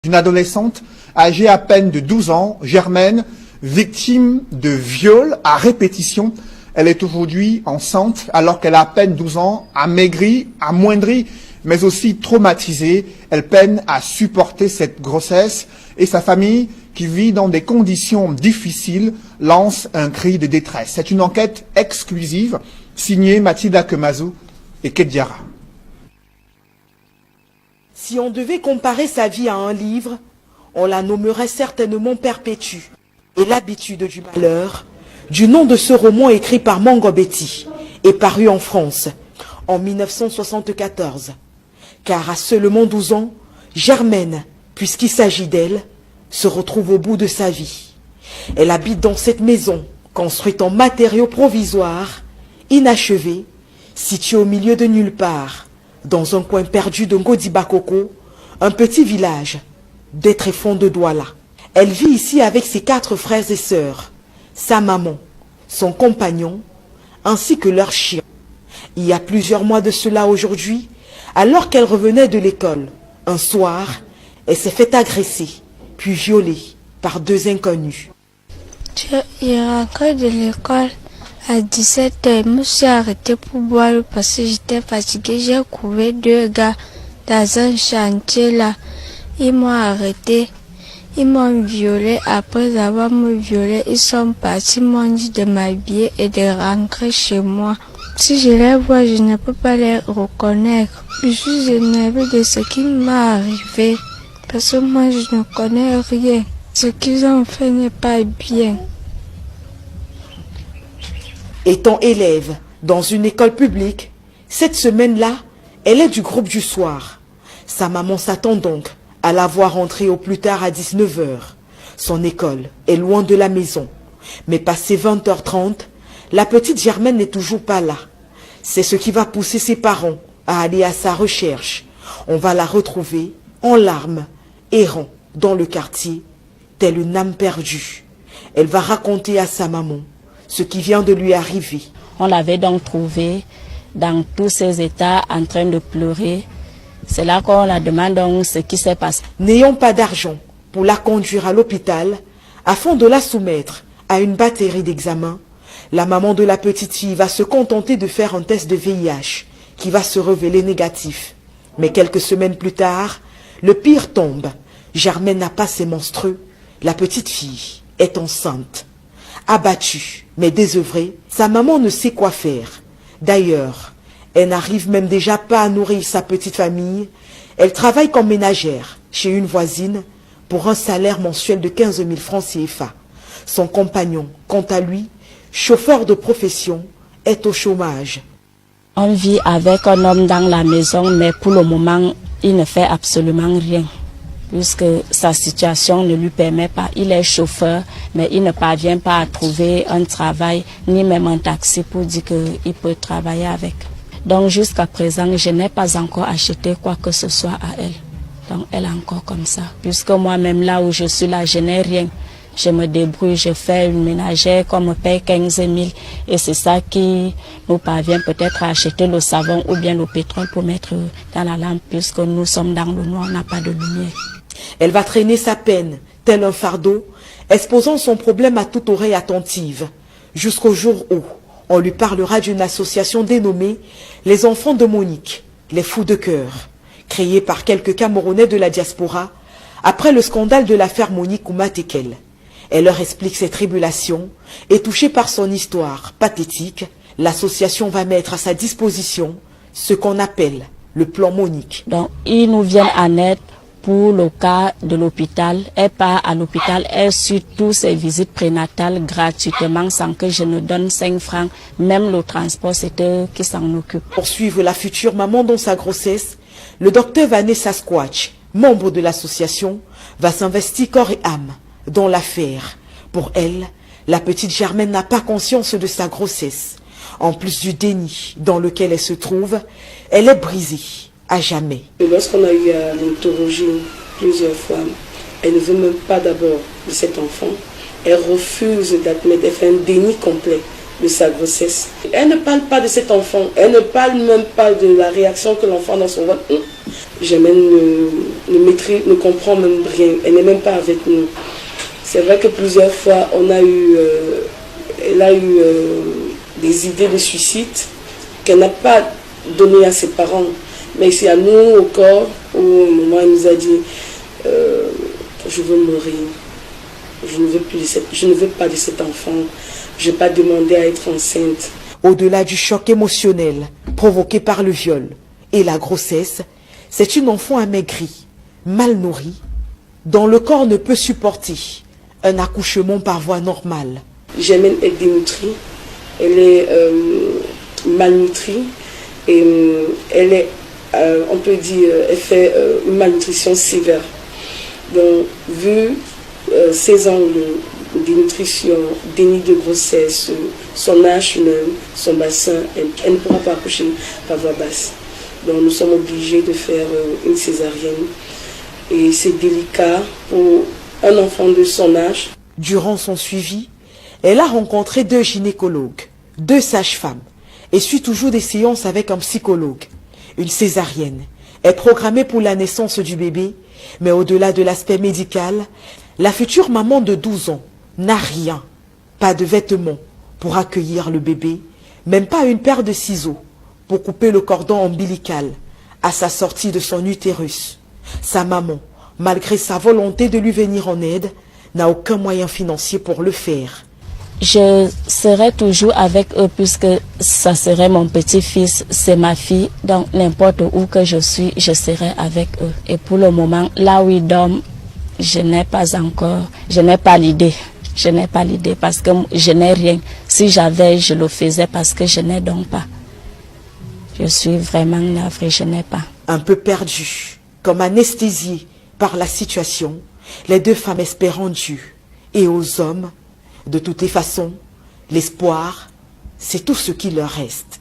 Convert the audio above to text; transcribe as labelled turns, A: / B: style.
A: Une adolescente âgée à peine de 12 ans, Germaine, victime de viol à répétition. Elle est aujourd'hui enceinte alors qu'elle a à peine 12 ans, amaigrie, amoindrie, mais aussi traumatisée. Elle peine à supporter cette grossesse et sa famille, qui vit dans des conditions difficiles, lance un cri de détresse. C'est une enquête exclusive signée Mathilda Kemazou et Kediara.
B: Si on devait comparer sa vie à un livre, on la nommerait certainement Perpétue. Et l'habitude du malheur, du nom de ce roman écrit par Mongo Betty et paru en France en 1974. Car à seulement 12 ans, Germaine, puisqu'il s'agit d'elle, se retrouve au bout de sa vie. Elle habite dans cette maison, construite en matériaux provisoires, inachevée, située au milieu de nulle part, dans un coin perdu de Ngodi Bakoko, un petit village des tréfonds de Douala. Elle vit ici avec ses 4 frères et sœurs, sa maman, son compagnon, ainsi que leur chien. Il y a plusieurs mois de cela aujourd'hui, alors qu'elle revenait de l'école, un soir, elle s'est fait agresser, puis violée par 2 inconnus.
C: Je rentre de l'école à 17h. Je me suis arrêtée pour boire parce que j'étais fatiguée. J'ai trouvé 2 gars dans un chantier là. Ils m'ont arrêté. Ils m'ont violée. Après avoir me violée, ils sont partis, m'ont dit de m'habiller et de rentrer chez moi. Si je les vois, je ne peux pas les reconnaître. Je suis énervée de ce qui m'est arrivé. Parce que moi, je ne connais rien. Ce qu'ils ont fait n'est pas bien.
B: Étant élève dans une école publique, cette semaine-là, elle est du groupe du soir. Sa maman s'attend donc à la voir rentrer au plus tard à 19h. Son école est loin de la maison. Mais passé 20h30, la petite Germaine n'est toujours pas là. C'est ce qui va pousser ses parents à aller à sa recherche. On va la retrouver en larmes, errant dans le quartier, telle une âme perdue. Elle va raconter à sa maman ce qui vient de lui arriver.
D: On l'avait donc trouvée dans tous ses états en train de pleurer. C'est là qu'on la demande donc ce qui s'est passé.
B: N'ayant pas d'argent pour la conduire à l'hôpital, afin de la soumettre à une batterie d'examens, la maman de la petite fille va se contenter de faire un test de VIH qui va se révéler négatif. Mais quelques semaines plus tard, le pire tombe. Germaine n'a pas ses menstrues. La petite fille est enceinte. Abattue, mais désœuvrée, sa maman ne sait quoi faire. D'ailleurs, elle n'arrive même déjà pas à nourrir sa petite famille. Elle travaille comme ménagère chez une voisine pour un salaire mensuel de 15 000 francs CFA. Son compagnon, quant à lui, chauffeur de profession, est au chômage.
D: On vit avec un homme dans la maison, mais pour le moment, il ne fait absolument rien, puisque sa situation ne lui permet pas. Il est chauffeur, mais il ne parvient pas à trouver un travail, ni même un taxi pour dire qu'il peut travailler avec. Donc jusqu'à présent, je n'ai pas encore acheté quoi que ce soit à elle. Donc elle est encore comme ça. Puisque moi-même là où je suis là, je n'ai rien. Je me débrouille, je fais une ménagère qu'on me paye 15 000 et c'est ça qui nous parvient peut-être à acheter le savon ou bien le pétrole pour mettre dans la lampe puisque nous sommes dans le noir, on n'a pas de lumière.
B: Elle va traîner sa peine, tel un fardeau, exposant son problème à toute oreille attentive, jusqu'au jour où on lui parlera d'une association dénommée Les Enfants de Monique, les Fous de Cœur, créée par quelques Camerounais de la diaspora après le scandale de l'affaire Monique Ouma-Tekel. Elle leur explique ses tribulations et touchée par son histoire pathétique, l'association va mettre à sa disposition ce qu'on appelle le plan Monique.
D: Donc ils nous viennent en aide pour le cas de l'hôpital. Elle part à l'hôpital, elle suit tous ses visites prénatales gratuitement sans que je ne donne 5 francs. Même le transport, c'est eux qui s'en occupent.
B: Pour suivre la future maman dans sa grossesse, le docteur Vanessa Squatch, membre de l'association, va s'investir corps et âme dans l'affaire. Pour elle, la petite Germaine n'a pas conscience de sa grossesse. En plus du déni dans lequel elle se trouve, elle est brisée à jamais.
E: Et lorsqu'on a eu à l'interroger plusieurs fois, elle ne veut même pas d'abord de cet enfant. Elle refuse d'admettre, elle fait un déni complet de sa grossesse. Elle ne parle pas de cet enfant, elle ne parle même pas de la réaction que l'enfant dans son ventre. Germaine ne comprend même rien, elle n'est même pas avec nous. C'est vrai que plusieurs fois, elle a eu des idées de suicide qu'elle n'a pas données à ses parents. Mais c'est à nous, au corps, où au moment elle nous a dit je veux mourir, je ne veux pas de cet enfant, je n'ai pas demandé à être enceinte.
B: Au-delà du choc émotionnel provoqué par le viol et la grossesse, c'est une enfant amaigrie, mal nourrie, dont le corps ne peut supporter un accouchement par voie normale.
E: Germaine est dénutrie, elle est malnutrie et elle est, on peut dire, elle fait une malnutrition sévère. Donc, vu 16 ans de dénutrition, déni de grossesse, son âge même, son bassin, elle ne pourra pas accoucher par voie basse. Donc, nous sommes obligés de faire une césarienne. Et c'est délicat pour un enfant de son âge.
B: Durant son suivi, elle a rencontré 2 gynécologues, 2 sages-femmes et suit toujours des séances avec un psychologue. Une césarienne est programmée pour la naissance du bébé, mais au-delà de l'aspect médical, la future maman de 12 ans n'a rien, pas de vêtements pour accueillir le bébé, même pas une paire de ciseaux pour couper le cordon ombilical à sa sortie de son utérus. Sa maman, malgré sa volonté de lui venir en aide, n'a aucun moyen financier pour le faire.
D: Je serai toujours avec eux puisque ça serait mon petit-fils, c'est ma fille. Donc n'importe où que je suis, je serai avec eux. Et pour le moment, là où ils dorment, je n'ai pas l'idée. Je n'ai pas l'idée parce que je n'ai rien. Si j'avais, je le faisais parce que je n'ai donc pas. Je suis vraiment navrée, je n'ai pas.
B: Un peu perdue, comme anesthésiée par la situation, les 2 femmes espérant Dieu. Et aux hommes, de toutes les façons, l'espoir, c'est tout ce qui leur reste.